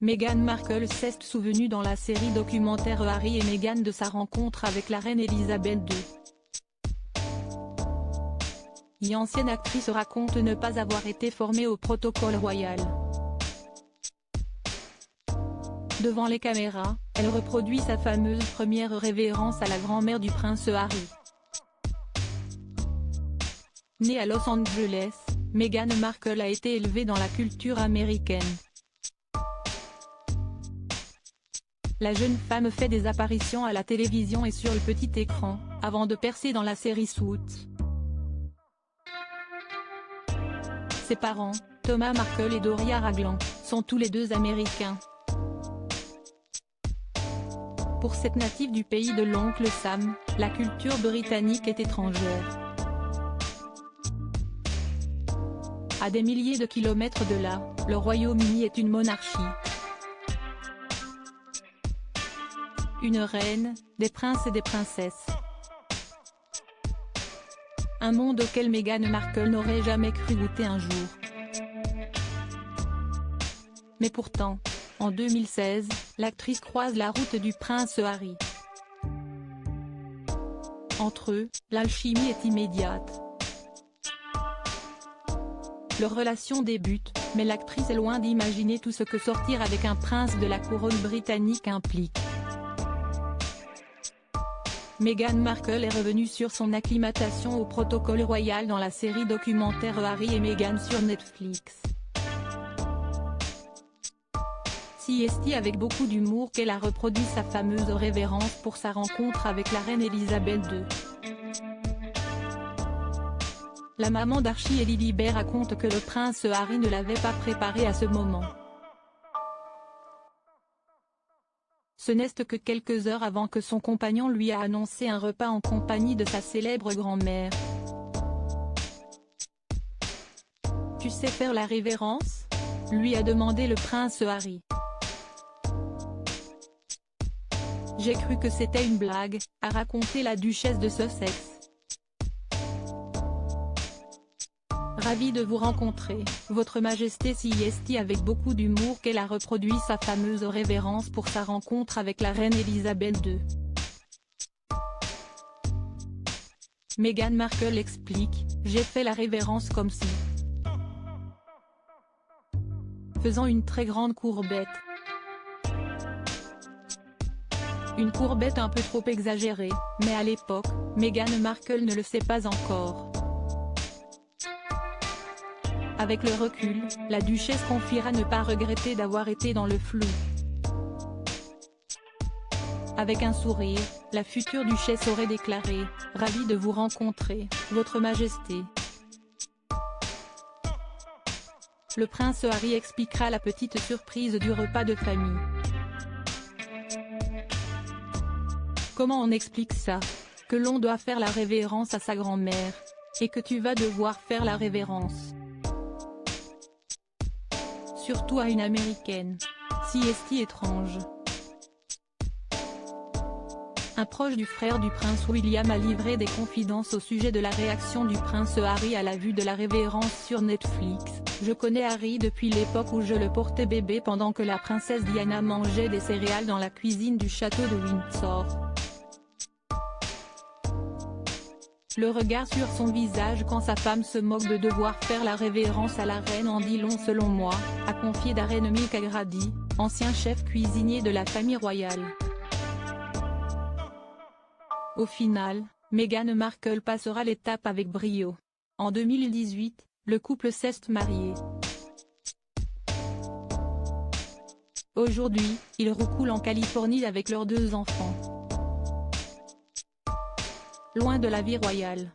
Meghan Markle s'est souvenue dans la série documentaire Harry et Meghan de sa rencontre avec la reine Elisabeth II. L'ancienne actrice raconte ne pas avoir été formée au protocole royal. Devant les caméras, elle reproduit sa fameuse première révérence à la grand-mère du prince Harry. Née à Los Angeles, Meghan Markle a été élevée dans la culture américaine. La jeune femme fait des apparitions à la télévision et sur le petit écran, avant de percer dans la série Suits. Ses parents, Thomas Markle et Doria Ragland, sont tous les deux américains. Pour cette native du pays de l'oncle Sam, la culture britannique est étrangère. À des milliers de kilomètres de là, le Royaume-Uni est une monarchie. Une reine, des princes et des princesses. Un monde auquel Meghan Markle n'aurait jamais cru goûter un jour. Mais pourtant, en 2016, l'actrice croise la route du prince Harry. Entre eux, l'alchimie est immédiate. Leur relation débute, mais l'actrice est loin d'imaginer tout ce que sortir avec un prince de la couronne britannique implique. Meghan Markle est revenue sur son acclimatation au protocole royal dans la série documentaire Harry et Meghan sur Netflix. C'est avec beaucoup d'humour qu'elle a reproduit sa fameuse révérence pour sa rencontre avec la reine Elisabeth II. La maman d'Archie et Lilibet raconte que le prince Harry ne l'avait pas préparé à ce moment. Ce n'est que quelques heures avant que son compagnon lui a annoncé un repas en compagnie de sa célèbre grand-mère. « Tu sais faire la révérence ?» lui a demandé le prince Harry. « J'ai cru que c'était une blague », a raconté la duchesse de Sussex. Ravie de vous rencontrer, Votre Majesté. C'est avec beaucoup d'humour qu'elle a reproduit sa fameuse révérence pour sa rencontre avec la reine Elisabeth II. Meghan Markle explique, « J'ai fait la révérence comme si faisant une très grande courbette. Une courbette un peu trop exagérée, mais à l'époque, Meghan Markle ne le sait pas encore. » Avec le recul, la duchesse confiera ne pas regretter d'avoir été dans le flou. Avec un sourire, la future duchesse aurait déclaré, « Ravie de vous rencontrer, Votre Majesté. » Le prince Harry expliquera la petite surprise du repas de famille. Comment on explique ça? Que l'on doit faire la révérence à sa grand-mère. Et que tu vas devoir faire la révérence. Surtout à une américaine. C'est étrange. Un proche du frère du prince William a livré des confidences au sujet de la réaction du prince Harry à la vue de la révérence sur Netflix. « Je connais Harry depuis l'époque où je le portais bébé pendant que la princesse Diana mangeait des céréales dans la cuisine du château de Windsor. Le regard sur son visage quand sa femme se moque de devoir faire la révérence à la reine en dit long selon moi », a confié Darren Mulcahy, ancien chef cuisinier de la famille royale. Au final, Meghan Markle passera l'étape avec brio. En 2018, le couple s'est marié. Aujourd'hui, ils roucoulent en Californie avec leurs 2 enfants. Loin de la vie royale.